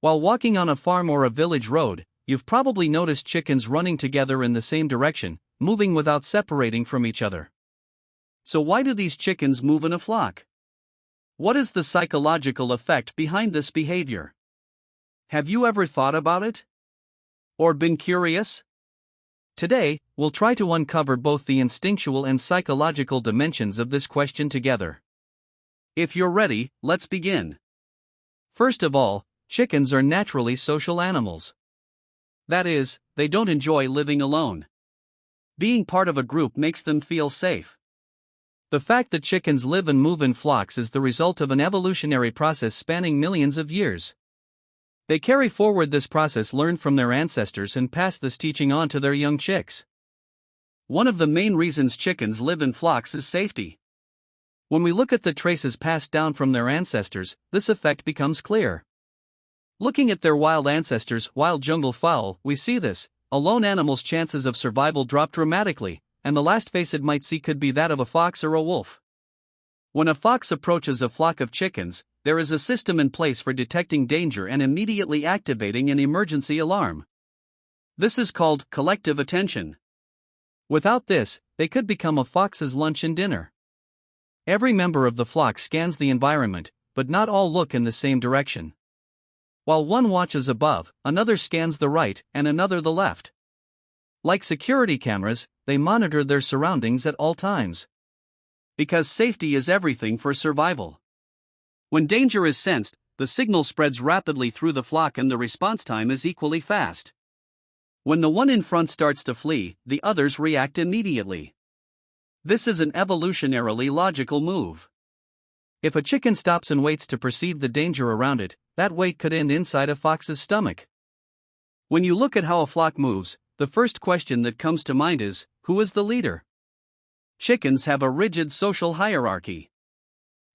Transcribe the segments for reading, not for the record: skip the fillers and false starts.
While walking on a farm or a village road, you've probably noticed chickens running together in the same direction, moving without separating from each other. So why do these chickens move in a flock? What is the psychological effect behind this behavior? Have you ever thought about it? Or been curious? Today, we'll try to uncover both the instinctual and psychological dimensions of this question together. If you're ready, let's begin. First of all, chickens are naturally social animals. That is, they don't enjoy living alone. Being part of a group makes them feel safe. The fact that chickens live and move in flocks is the result of an evolutionary process spanning millions of years. They carry forward this process learned from their ancestors and pass this teaching on to their young chicks. One of the main reasons chickens live in flocks is safety. When we look at the traces passed down from their ancestors, this effect becomes clear. Looking at their wild ancestors, wild jungle fowl, we see this. A lone animal's chances of survival drop dramatically, and the last face it might see could be that of a fox or a wolf. When a fox approaches a flock of chickens, there is a system in place for detecting danger and immediately activating an emergency alarm. This is called collective attention. Without this, they could become a fox's lunch and dinner. Every member of the flock scans the environment, but not all look in the same direction. While one watches above, another scans the right and another the left. Like security cameras, they monitor their surroundings at all times. Because safety is everything for survival. When danger is sensed, the signal spreads rapidly through the flock and the response time is equally fast. When the one in front starts to flee, the others react immediately. This is an evolutionarily logical move. If a chicken stops and waits to perceive the danger around it, that wait could end inside a fox's stomach. When you look at how a flock moves, the first question that comes to mind is, who is the leader? Chickens have a rigid social hierarchy.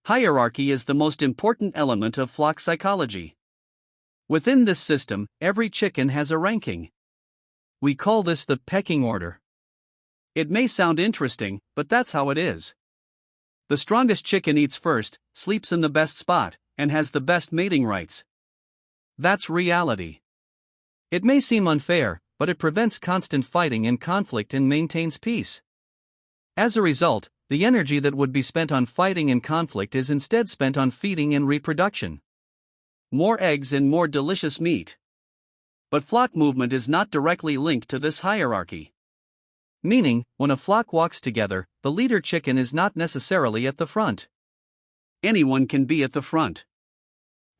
Hierarchy is the most important element of flock psychology. Within this system, every chicken has a ranking. We call this the pecking order. It may sound interesting, but that's how it is. The strongest chicken eats first, sleeps in the best spot, and has the best mating rights. That's reality. It may seem unfair, but it prevents constant fighting and conflict and maintains peace. As a result, the energy that would be spent on fighting and conflict is instead spent on feeding and reproduction. More eggs and more delicious meat. But flock movement is not directly linked to this hierarchy. Meaning, when a flock walks together, the leader chicken is not necessarily at the front. Anyone can be at the front.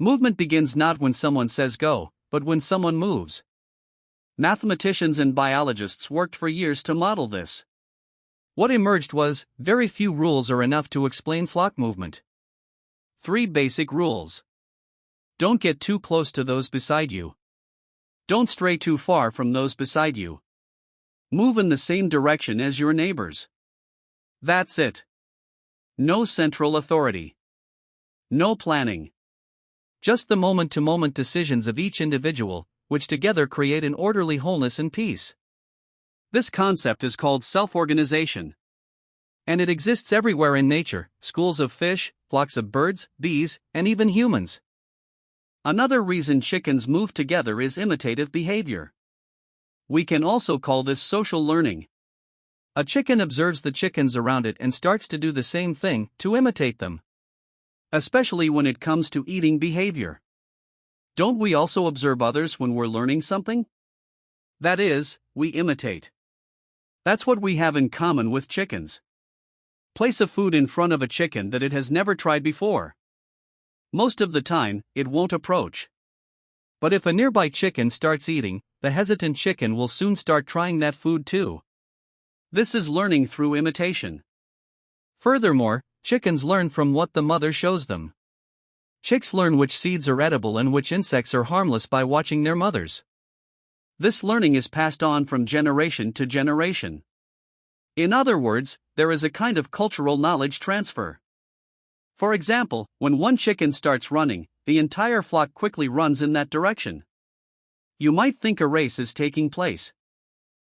Movement begins not when someone says go, but when someone moves. Mathematicians and biologists worked for years to model this. What emerged was, very few rules are enough to explain flock movement. 3 basic rules. Don't get too close to those beside you. Don't stray too far from those beside you. Move in the same direction as your neighbors. That's it. No central authority. No planning. Just the moment-to-moment decisions of each individual, which together create an orderly wholeness and peace. This concept is called self-organization. And it exists everywhere in nature, schools of fish, flocks of birds, bees, and even humans. Another reason chickens move together is imitative behavior. We can also call this social learning. A chicken observes the chickens around it and starts to do the same thing, to imitate them. Especially when it comes to eating behavior. Don't we also observe others when we're learning something? That is, we imitate. That's what we have in common with chickens. Place a food in front of a chicken that it has never tried before. Most of the time, it won't approach. But if a nearby chicken starts eating, the hesitant chicken will soon start trying that food too. This is learning through imitation. Furthermore, chickens learn from what the mother shows them. Chicks learn which seeds are edible and which insects are harmless by watching their mothers. This learning is passed on from generation to generation. In other words, there is a kind of cultural knowledge transfer. For example, when one chicken starts running, the entire flock quickly runs in that direction. You might think a race is taking place.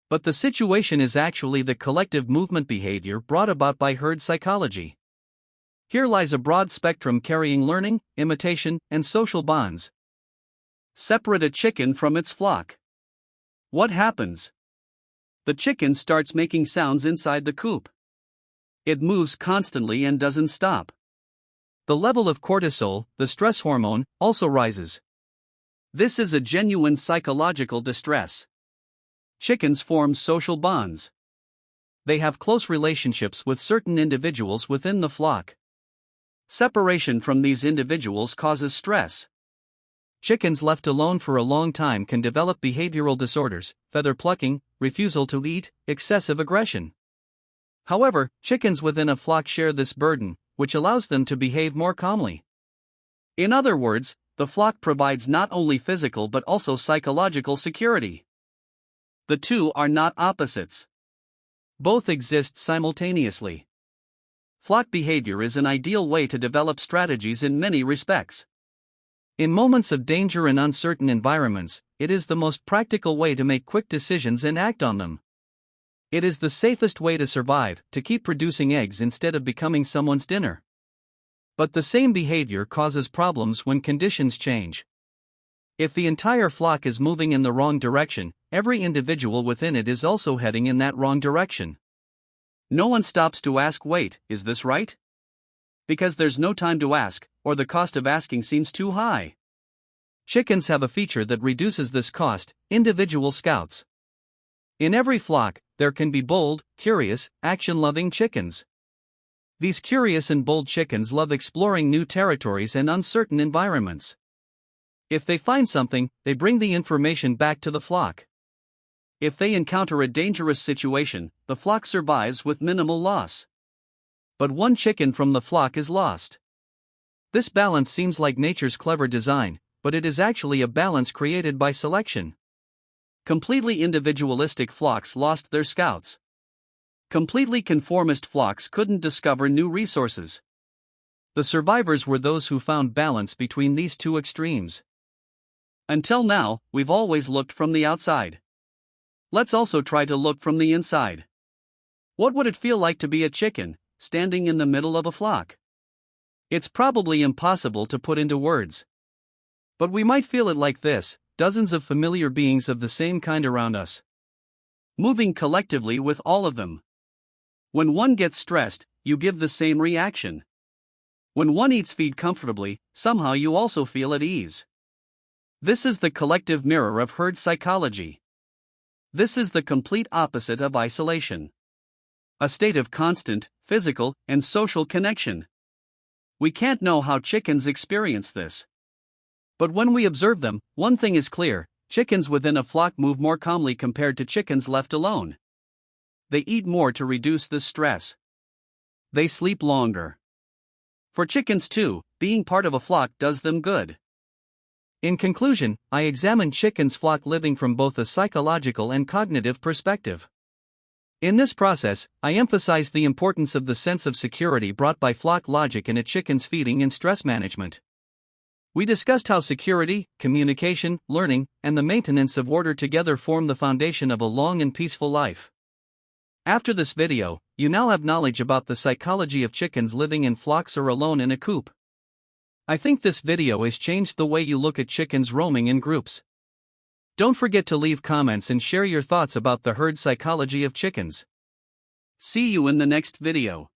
But the situation is actually the collective movement behavior brought about by herd psychology. Here lies a broad spectrum carrying learning, imitation, and social bonds. Separate a chicken from its flock. What happens? The chicken starts making sounds inside the coop. It moves constantly and doesn't stop. The level of cortisol, the stress hormone, also rises. This is a genuine psychological distress. Chickens form social bonds. They have close relationships with certain individuals within the flock. Separation from these individuals causes stress. Chickens left alone for a long time can develop behavioral disorders, feather plucking, refusal to eat, excessive aggression. However, chickens within a flock share this burden, which allows them to behave more calmly. In other words, the flock provides not only physical but also psychological security. The two are not opposites. Both exist simultaneously. Flock behavior is an ideal way to develop strategies in many respects. In moments of danger and uncertain environments, it is the most practical way to make quick decisions and act on them. It is the safest way to survive, to keep producing eggs instead of becoming someone's dinner. But the same behavior causes problems when conditions change. If the entire flock is moving in the wrong direction, every individual within it is also heading in that wrong direction. No one stops to ask, wait, is this right? Because there's no time to ask, or the cost of asking seems too high. Chickens have a feature that reduces this cost: individual scouts. In every flock, there can be bold, curious, action-loving chickens. These curious and bold chickens love exploring new territories and uncertain environments. If they find something, they bring the information back to the flock. If they encounter a dangerous situation, the flock survives with minimal loss. But one chicken from the flock is lost. This balance seems like nature's clever design, but it is actually a balance created by selection. Completely individualistic flocks lost their scouts. Completely conformist flocks couldn't discover new resources. The survivors were those who found balance between these two extremes. Until now, we've always looked from the outside. Let's also try to look from the inside. What would it feel like to be a chicken, standing in the middle of a flock? It's probably impossible to put into words. But we might feel it like this: dozens of familiar beings of the same kind around us, moving collectively with all of them. When one gets stressed, you give the same reaction. When one eats feed comfortably, somehow you also feel at ease. This is the collective mirror of herd psychology. This is the complete opposite of isolation. A state of constant, physical, and social connection. We can't know how chickens experience this. But when we observe them, one thing is clear: chickens within a flock move more calmly compared to chickens left alone. They eat more to reduce this stress. They sleep longer. For chickens too, being part of a flock does them good. In conclusion, I examined chickens' flock living from both a psychological and cognitive perspective. In this process, I emphasized the importance of the sense of security brought by flock logic in a chicken's feeding and stress management. We discussed how security, communication, learning, and the maintenance of order together form the foundation of a long and peaceful life. After this video, you now have knowledge about the psychology of chickens living in flocks or alone in a coop. I think this video has changed the way you look at chickens roaming in groups. Don't forget to leave comments and share your thoughts about the herd psychology of chickens. See you in the next video.